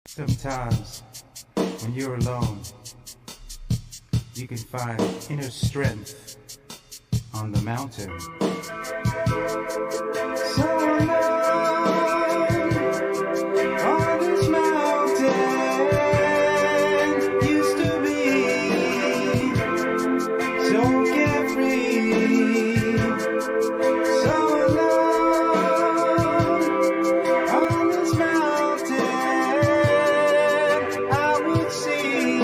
Sometimes, when you're alone, you can find inner strength on the mountain. So alone on this mountain used to be so carefree. So alone on this mountain, I would see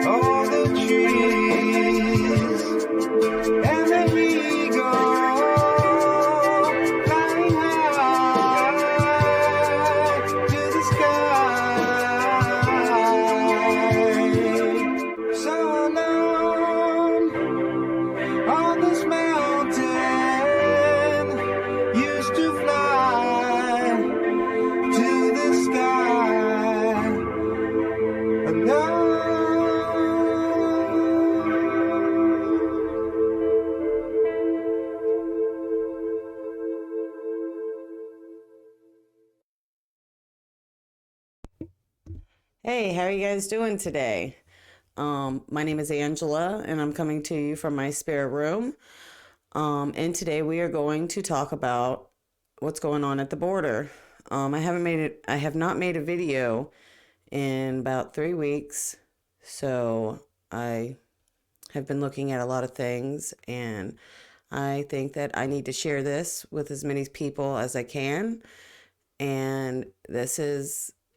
all the trees, and then we go flying high to the sky. So alone on this mountain, used to fly to the sky alone. Hey, how are you guys doing today? My name is Angela, and I'm coming to you from my spare room. And today we are going to talk about what's going on at the border. I have not made a video in about 3 weeks, so I have been looking at a lot of things, and I think that I need to share this with as many people as I can. And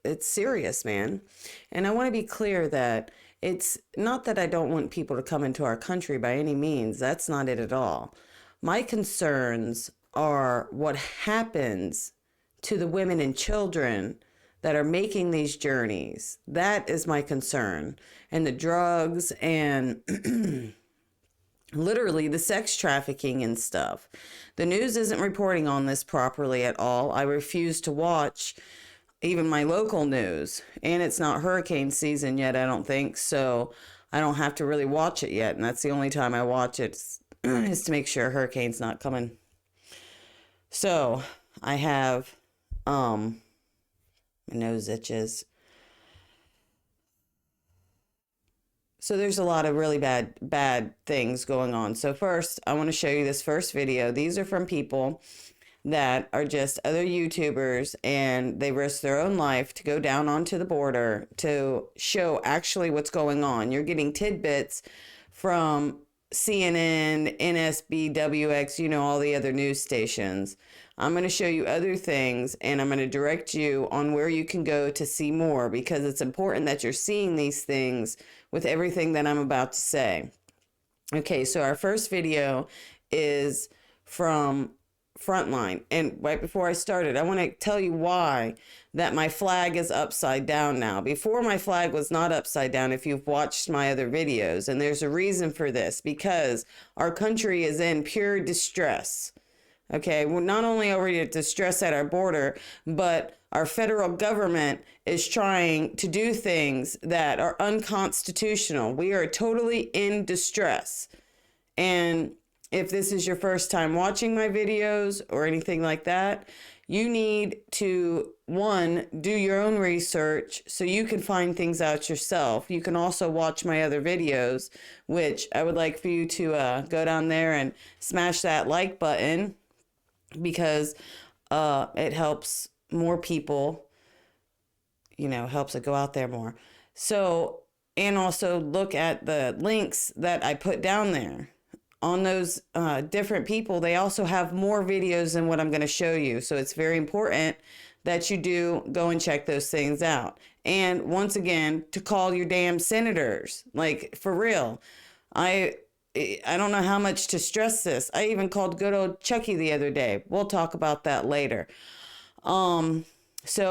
it's serious, man. And I want to be clear that it's not that I don't want people to come into our country by any means. That's not it at all. My concerns are what happens to the women and children that are making these journeys. That is my concern. And the drugs and literally the sex trafficking and stuff. The news isn't reporting on this properly at all. I refuse to watch even my local news, and it's not hurricane season yet, I don't think, so I don't have to really watch it yet, and that's the only time I watch it is to make sure a hurricane's not coming. So I have my nose itches. So there's a lot of really bad things going on. So first, I want to show you this first video. These are from people that are just other YouTubers, and they risk their own life to go down onto the border to show actually what's going on. You're getting tidbits from CNN, NSBWX, all the other news stations. I'm going to show you other things, and I'm going to direct you on where you can go to see more, because it's important that you're seeing these things with everything that I'm about to say. Okay, so our first video is from Frontline. And right before I started, I want to tell you why that my flag is upside down now. Before, my flag was not upside down, if you've watched my other videos. And there's a reason for this, because our country is in pure distress. Okay, well, not only are we at distress at our border, but our federal government is trying to do things that are unconstitutional. We are totally in distress. And if this is your first time watching my videos or anything like that, you need to, one, do your own research so you can find things out yourself. You can also watch my other videos, which I would like for you to go down there and smash that like button, because it helps more people, helps it go out there more. So, and also look at the links that I put down there. On those different people, they also have more videos than what I'm going to show you. So it's very important that you do go and check those things out. And once again, to call your damn senators, like, for real. I don't know how much to stress this. I even called good old Chucky the other day. We'll talk about that later. So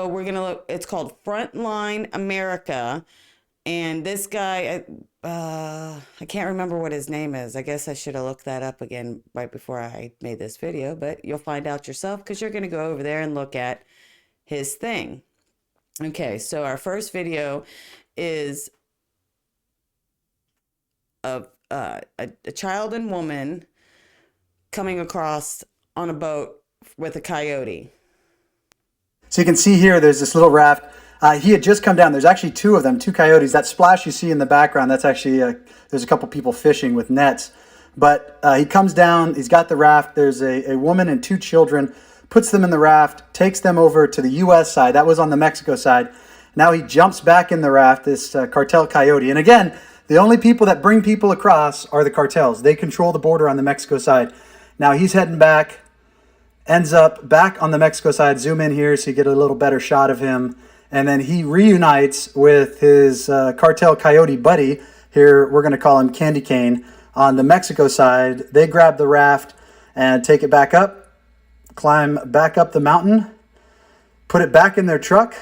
we're going to look, it's called Frontline America. And this guy, I can't remember what his name is. I guess I should have looked that up again right before I made this video, but you'll find out yourself, because you're going to go over there and look at his thing. Okay, so our first video is of a child and woman coming across on a boat with a coyote. So you can see here, there's this little raft. He had just come down. There's actually two of them, two coyotes. That splash you see in the background, that's actually, there's a couple people fishing with nets. But he comes down, he's got the raft. There's a woman and two children, puts them in the raft, takes them over to the U.S. side. That was on the Mexico side. Now he jumps back in the raft, this cartel coyote. And again, the only people that bring people across are the cartels. They control the border on the Mexico side. Now he's heading back, ends up back on the Mexico side. Zoom in here so you get a little better shot of him. And then he reunites with his cartel coyote buddy. Here, we're going to call him Candy Cane. On the Mexico side, they grab the raft and take it back up, climb back up the mountain, put it back in their truck,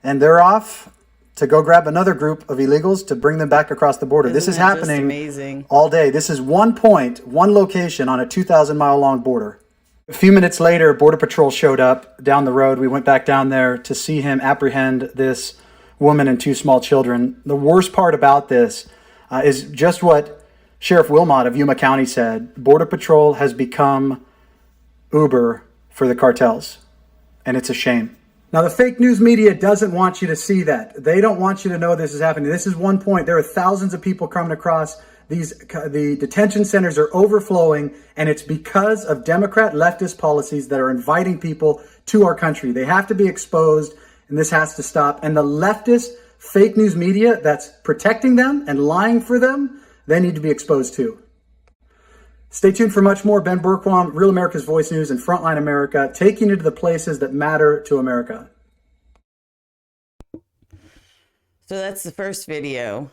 and they're off to go grab another group of illegals to bring them back across the border. This is happening all day. This is one point, one location on a 2,000-mile long border. A few minutes later, Border Patrol showed up down the road. We went back down there to see him apprehend this woman and two small children. The worst part about this is just what Sheriff Wilmot of Yuma County said. Border Patrol has become Uber for the cartels, and it's a shame. Now, the fake news media doesn't want you to see that. They don't want you to know this is happening. This is one point. There are thousands of people coming across. The detention centers are overflowing, and it's because of Democrat leftist policies that are inviting people to our country. They have to be exposed, and this has to stop. And the leftist fake news media that's protecting them and lying for them, they need to be exposed too. Stay tuned for much more. Ben Berquam, Real America's Voice News and Frontline America, taking you to the places that matter to America. So that's the first video.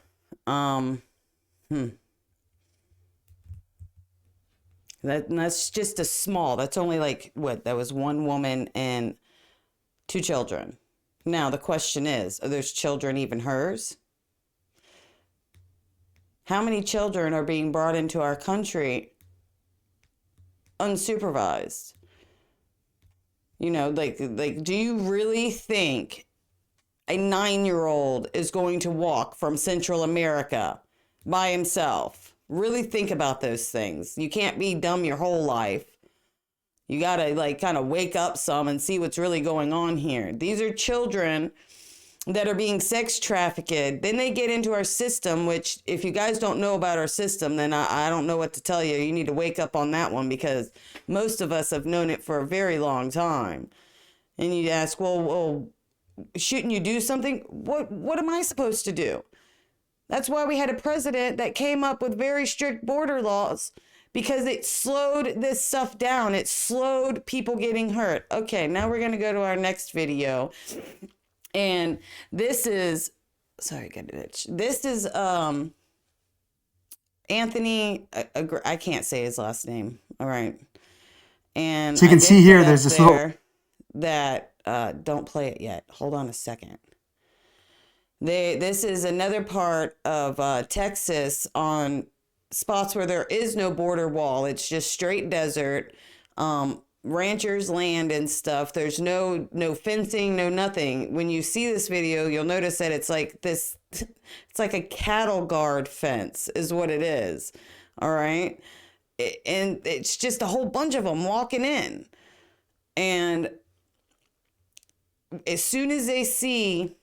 That's just a small, that's only like, what, that was one woman and two children. Now, the question is, are those children even hers? How many children are being brought into our country unsupervised? You know, like, do you really think a 9-year-old is going to walk from Central America by himself? Really think about those things. You can't be dumb your whole life. You got to like kind of wake up some and see what's really going on here. These are children that are being sex trafficked. Then they get into our system, which if you guys don't know about our system, then I don't know what to tell you. You need to wake up on that one, because most of us have known it for a very long time. And you ask, well, shouldn't you do something? What am I supposed to do? That's why we had a president that came up with very strict border laws, because it slowed this stuff down. It slowed people getting hurt. Okay, now we're going to go to our next video. And this is, sorry, got an itch. This is Anthony, I can't say his last name. All right. And so you can see here, there's this little that don't play it yet. Hold on a second. This is another part of Texas on spots where there is no border wall. It's just straight desert, ranchers' land and stuff. There's no fencing, no nothing. When you see this video, you'll notice that it's like this. It's like a cattle guard fence is what it is. All right. And it's just a whole bunch of them walking in. And as soon as they see,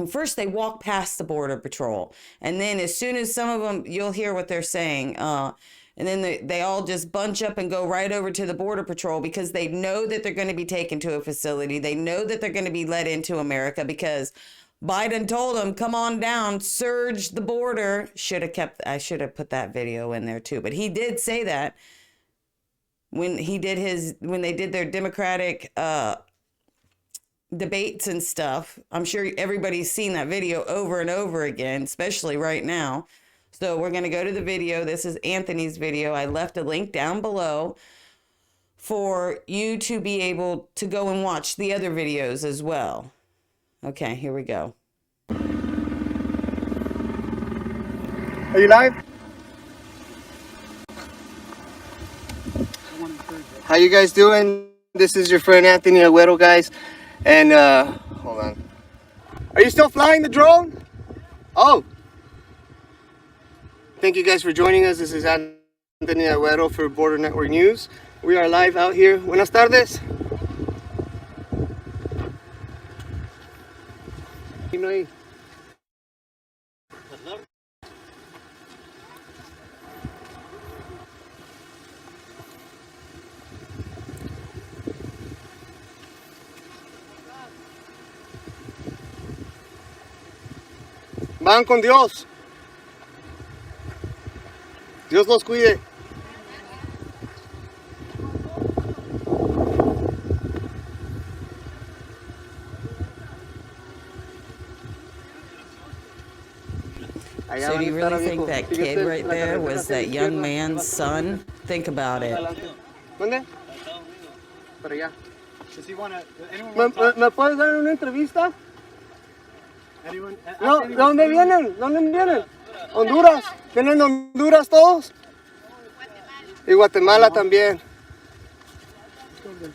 first they walk past the Border Patrol, and then as soon as some of them, you'll hear what they're saying, and then they all just bunch up and go right over to the Border Patrol, because they know that they're going to be taken to a facility. They know that they're going to be let into America, because Biden told them, come on down, surge the border. I should have put that video in there too, but he did say that when they did their Democratic debates and stuff. I'm sure everybody's seen that video over and over again, especially right now. So we're going to go to the video. This is Anthony's video. I left a link down below for you to be able to go and watch the other videos as well. Okay, here we go. Are you live? How you guys doing? This is your friend Anthony Aguero, guys. And hold on. Are you still flying the drone? Oh. Thank you guys for joining us. This is Anthony Aguero for Border Network News. We are live out here. Buenas tardes. Van con Dios. Dios los cuide. So do you really think that kid right there was that young man's son? Think about it. ¿Dónde? Para allá. Does he want to? Anyone ¿Me, want to me, talk? me puedes dar una entrevista? Anyone? No, ¿de dónde vienen? ¿Dónde vienen? Honduras. ¿Vienen de Honduras todos? Y Guatemala también.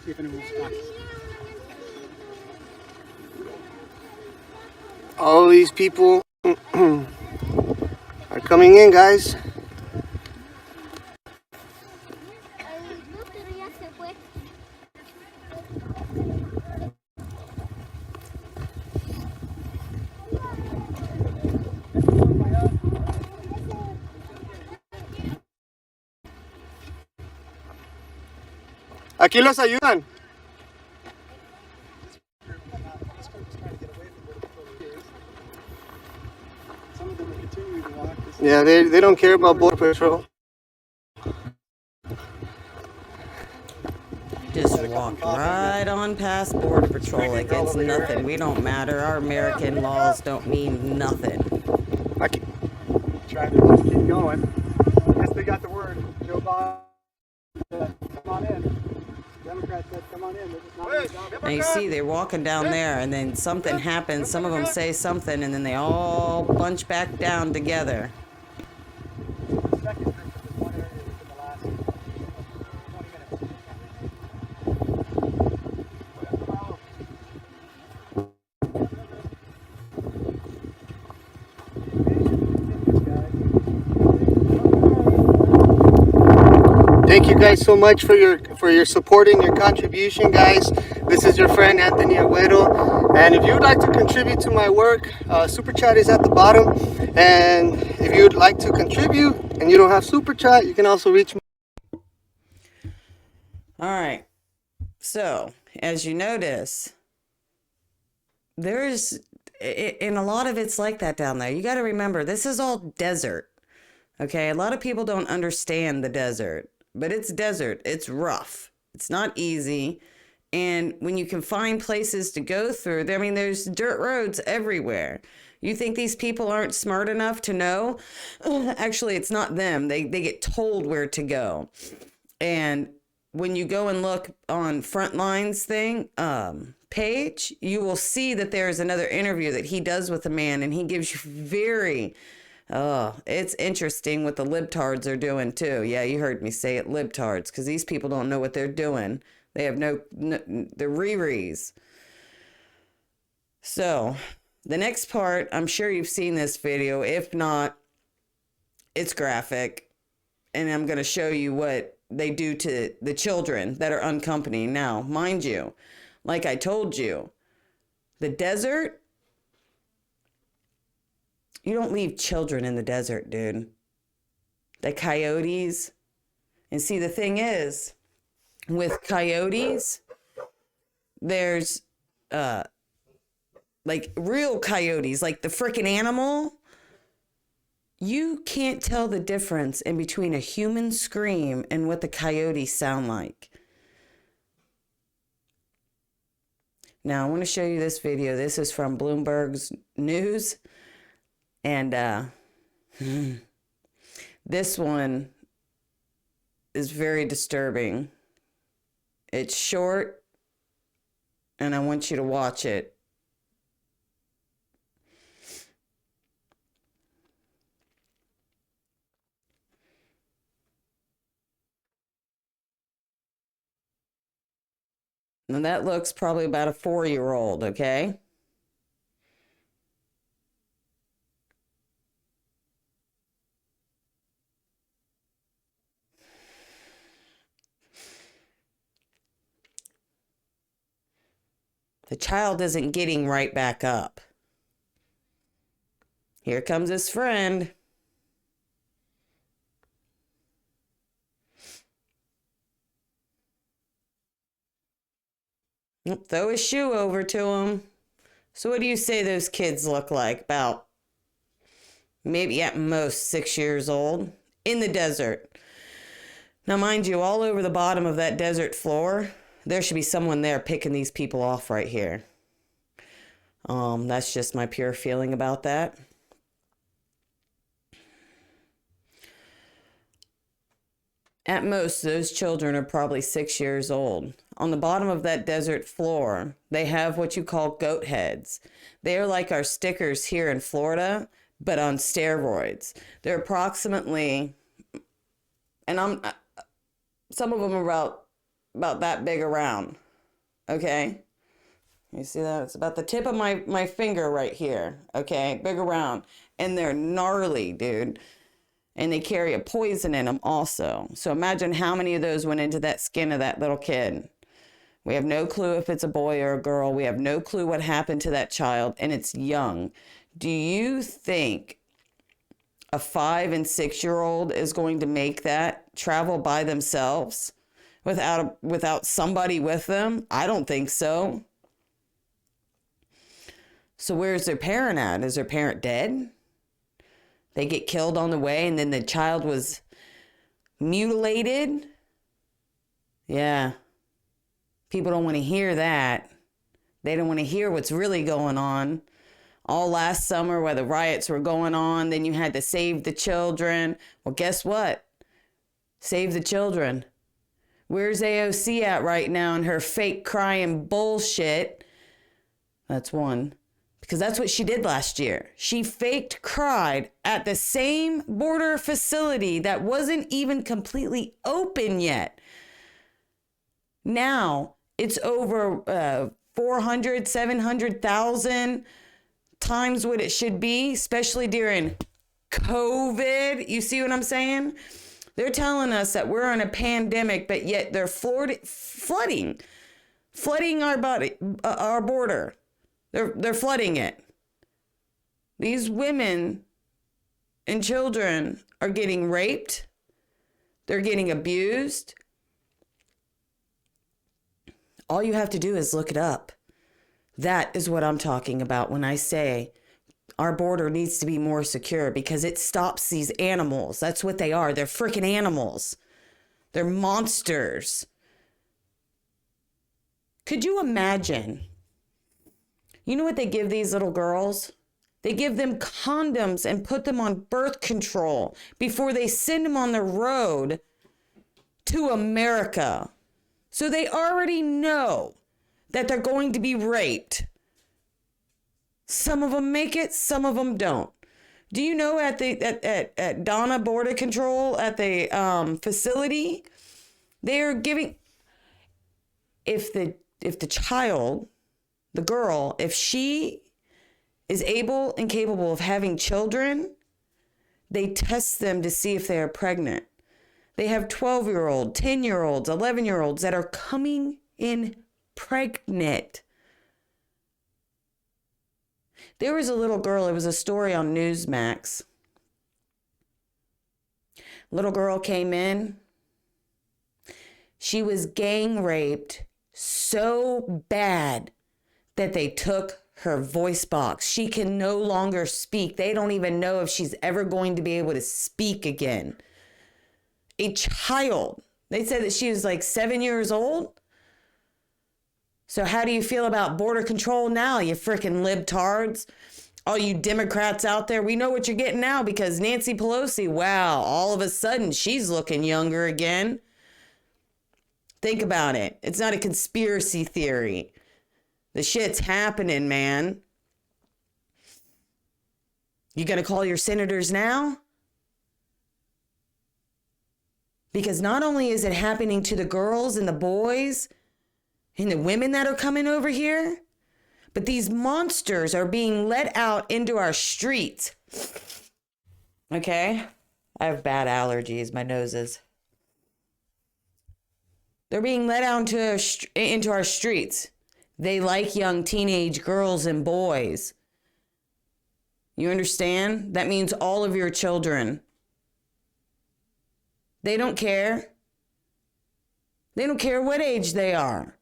See if anyone wants to talk. All these people are coming in, guys. Aquí los ayudan. Some of them are continuing to walk. Yeah, they don't care about Border Patrol. Just walk right on past Border Patrol like it's nothing. We don't matter. Our American laws don't mean nothing. Aquí. Trying to just keep going. I guess they got the word. Joe Biden said, come on in. Democrats said, come on in. They're just not doing their job. Now you see they're walking down there and then something happens. Some of them say something and then they all bunch back down together. The second group of this one area within the last 20 minutes. Thank you guys so much for your support and your contribution, guys. This is your friend Anthony Aguero, and if you would like to contribute to my work, super chat is at the bottom. And if you would like to contribute and you don't have super chat, you can also reach me. All right. So, as you notice, there's, and a lot of it's like that down there. You got to remember, this is all desert. Okay. A lot of people don't understand the desert, but it's desert. It's rough. It's not easy. And when you can find places to go through, I mean, there's dirt roads everywhere. You think these people aren't smart enough to know? Actually, it's not them. They get told where to go. And when you go and look on Frontline's page, you will see that there's another interview that he does with a man, and he gives you it's interesting what the libtards are doing too. Yeah, you heard me say it, libtards, because these people don't know what they're doing. They have no they're Riris. So, the next part, I'm sure you've seen this video. If not, it's graphic. And I'm going to show you what they do to the children that are unaccompanied. Now, mind you, like I told you, the desert, you don't leave children in the desert, dude. The coyotes. And see, the thing is, with coyotes, there's like real coyotes, like the freaking animal. You can't tell the difference in between a human scream and what the coyotes sound like. Now, I want to show you this video. This is from Bloomberg's news. And this one is very disturbing. It's short, and I want you to watch it. And that looks probably about a 4-year-old, okay? The child isn't getting right back up. Here comes his friend. Throw his shoe over to him. So what do you say those kids look like? About maybe at most 6 years old in the desert. Now, mind you, all over the bottom of that desert floor, there should be someone there picking these people off right here. That's just my pure feeling about that. At most, those children are probably 6 years old. On the bottom of that desert floor, they have what you call goat heads. They are like our stickers here in Florida, but on steroids. They're approximately, and some of them are about that big around. Okay? You see that? It's about the tip of my finger right here. Okay? Big around. And they're gnarly, dude. And they carry a poison in them also. So imagine how many of those went into that skin of that little kid. We have no clue if it's a boy or a girl. We have no clue what happened to that child, and it's young. Do you think a 5 and 6 year old is going to make that travel by themselves without somebody with them? I don't think so. So where's their parent at? Is their parent dead? They get killed on the way, and then the child was mutilated? Yeah. People don't want to hear that. They don't want to hear what's really going on. All last summer, where the riots were going on, then you had to save the children. Well, guess what? Save the children. Where's AOC at right now in her fake crying bullshit? That's one. Because that's what she did last year. She faked cried at the same border facility that wasn't even completely open yet. Now it's over 400, 700,000 times what it should be, especially during COVID. You see what I'm saying? They're telling us that we're in a pandemic, but yet they're flooding our border. They're flooding it. These women and children are getting raped. They're getting abused. All you have to do is look it up. That is what I'm talking about when I say our border needs to be more secure, because it stops these animals. That's what they are. They're freaking animals. They're monsters. Could you imagine? You know what they give these little girls? They give them condoms and put them on birth control before they send them on the road to America. So they already know that they're going to be raped. Some of them make it, some of them don't. Do you know at Donna Border Control at the facility, they're giving, if the child, the girl, if she is able and capable of having children, they test them to see if they are pregnant. They have 12-year-olds, 10-year-olds, 11-year-olds that are coming in pregnant. There was a little girl, it was a story on Newsmax. Little girl came in. She was gang raped so bad that they took her voice box. She can no longer speak. They don't even know if she's ever going to be able to speak again. A child. They said that she was like 7 years old. So how do you feel about border control now, you freaking libtards? All you Democrats out there, we know what you're getting now because Nancy Pelosi, wow, all of a sudden she's looking younger again. Think about it. It's not a conspiracy theory. The shit's happening, man. You gonna call your senators now? Because not only is it happening to the girls and the boys and the women that are coming over here, but these monsters are being let out into our streets. Okay? I have bad allergies. My nose is. They're being let out into our streets. They like young teenage girls and boys. You understand? That means all of your children. They don't care. They don't care what age they are.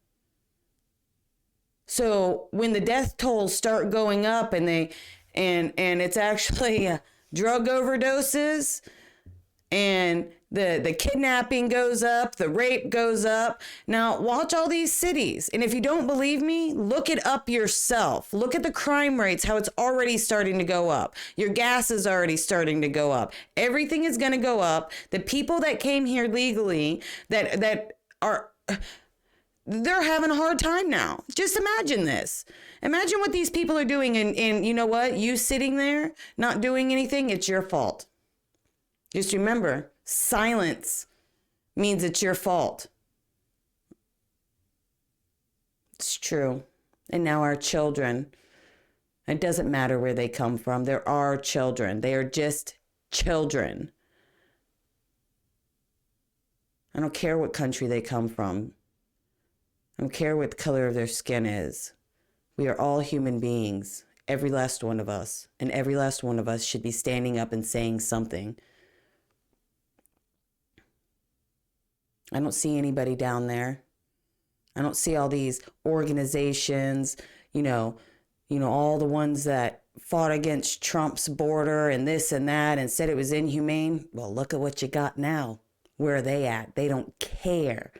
So when the death tolls start going up and it's actually drug overdoses and the kidnapping goes up, the rape goes up. Now watch all these cities. And if you don't believe me, look it up yourself. Look at the crime rates, how it's already starting to go up. Your gas is already starting to go up. Everything is going to go up. The people that came here legally they're having a hard time now. Just imagine this. Imagine what these people are doing. And you know what? You sitting there not doing anything, it's your fault. Just remember, silence means it's your fault. It's true. And now our children, it doesn't matter where they come from. They're our children. They are just children. I don't care what country they come from. I don't care what the color of their skin is. We are all human beings, every last one of us. And every last one of us should be standing up and saying something. I don't see anybody down there. I don't see all these organizations, all the ones that fought against Trump's border and this and that and said it was inhumane. Well, look at what you got now. Where are they at? They don't care.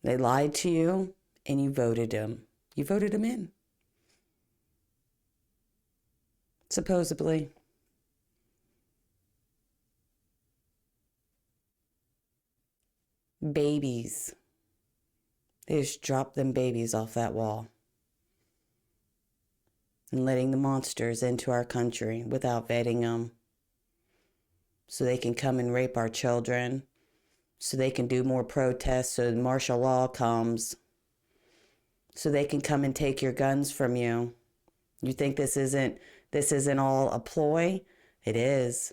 They lied to you and you voted them. You voted them in. Supposedly. Babies. They just dropped them babies off that wall. And letting the monsters into our country without vetting them. So they can come and rape our children. So they can do more protests so martial law comes. So they can come and take your guns from you. You think this isn't all a ploy? It is.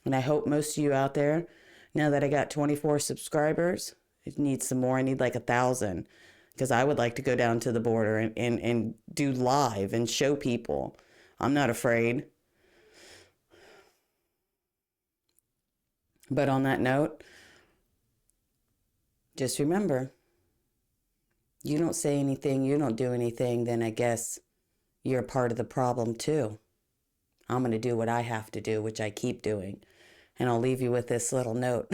And I hope most of you out there, now that I got 24 subscribers, I need some more. I need like 1,000. Because I would like to go down to the border and do live and show people. I'm not afraid. But on that note, just remember, you don't say anything, you don't do anything, then I guess you're part of the problem too. I'm going to do what I have to do, which I keep doing. And I'll leave you with this little note.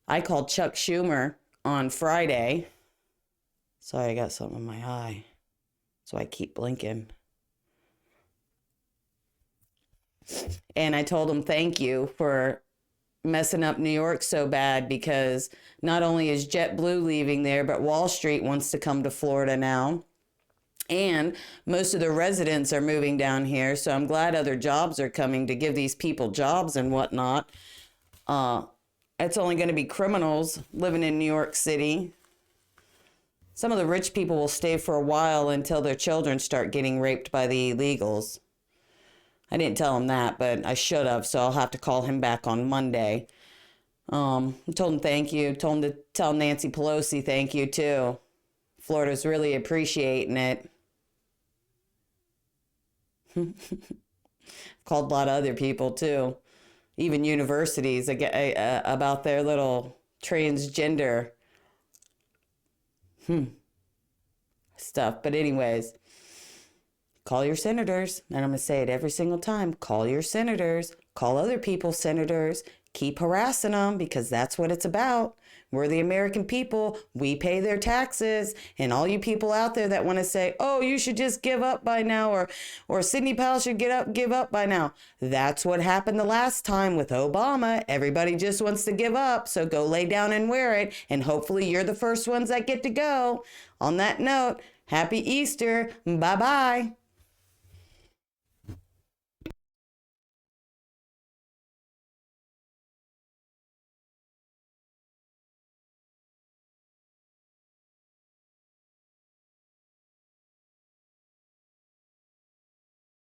I called Chuck Schumer on Friday. Sorry, I got something in my eye. So I keep blinking. And I told him thank you for messing up New York so bad, because not only is JetBlue leaving there, but Wall Street wants to come to Florida now. And most of the residents are moving down here. So I'm glad other jobs are coming to give these people jobs and whatnot. It's only going to be criminals living in New York City. Some of the rich people will stay for a while until their children start getting raped by the illegals. I didn't tell him that, but I should have, so I'll have to call him back on Monday. I told him thank you. Told him to tell Nancy Pelosi thank you, too. Florida's really appreciating it. Called a lot of other people, too. Even universities about their little transgender stuff. But anyways, call your senators. And I'm going to say it every single time. Call your senators. Call other people's senators. Keep harassing them, because that's what it's about. We're the American people. We pay their taxes. And all you people out there that want to say, oh, you should just give up by now, or Sidney Powell should give up by now. That's what happened the last time with Obama. Everybody just wants to give up. So go lay down and wear it. And hopefully you're the first ones that get to go. On that note, happy Easter. Bye-bye.